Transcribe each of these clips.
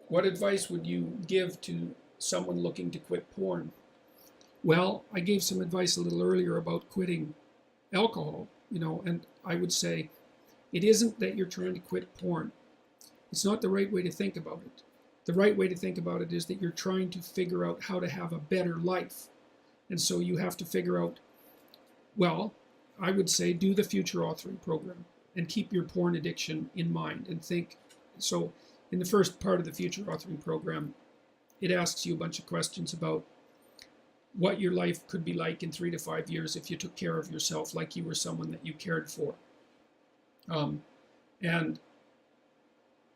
What advice would you give to someone looking to quit porn? Well, I gave some advice a little earlier about quitting alcohol, and I would say it isn't that you're trying to quit porn. It's not the right way to think about it. The right way to think about it is that you're trying to figure out how to have a better life. And so you have to figure out, well, I would say do the future authoring program and keep your porn addiction in mind and think. So in the first part of the future authoring program, it asks you a bunch of questions about what your life could be like in 3 to 5 years if you took care of yourself like you were someone that you cared for. And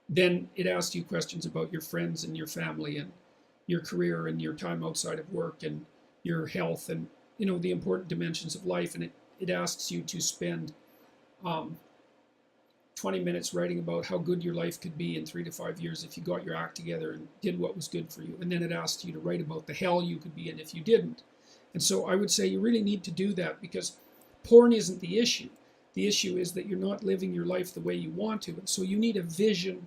then it asks you questions about your friends and your family and your career and your time outside of work and your health and the important dimensions of life. And it asks you to spend 20 minutes writing about how good your life could be in 3 to 5 years if you got your act together and did what was good for you. And then it asks you to write about the hell you could be in if you didn't. And so I would say you really need to do that, because porn isn't the issue. The issue is that you're not living your life the way you want to. And so you need a vision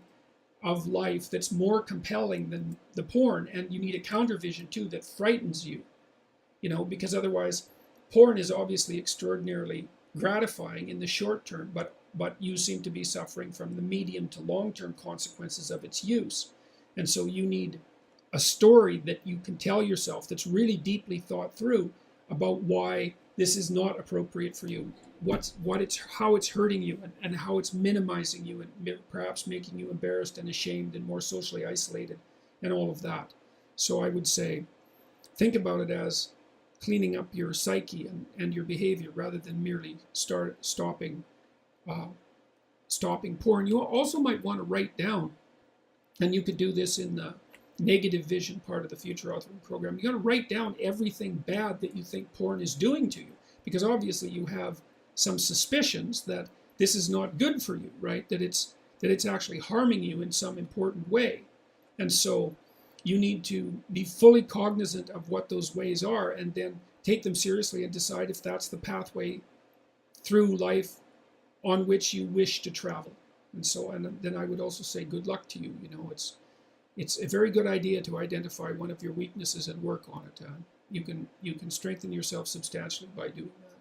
of life that's more compelling than the porn. And you need a counter vision too that frightens you, because otherwise porn is obviously extraordinarily gratifying in the short term, but you seem to be suffering from the medium to long-term consequences of its use. And so you need a story that you can tell yourself that's really deeply thought through about why this is not appropriate for you, how it's hurting you, and how it's minimizing you and perhaps making you embarrassed and ashamed and more socially isolated and all of that. So I would say think about it as cleaning up your psyche and your behavior rather than merely stopping porn. You also might want to write down, and you could do this in the negative vision part of the future authoring program. You got to write down everything bad that you think porn is doing to you, because obviously you have some suspicions that this is not good for you, right? That it's actually harming you in some important way. And so you need to be fully cognizant of what those ways are and then take them seriously and decide if that's the pathway through life on which you wish to travel. And then I would also say good luck to you. It's a very good idea to identify one of your weaknesses and work on it. You can strengthen yourself substantially by doing that.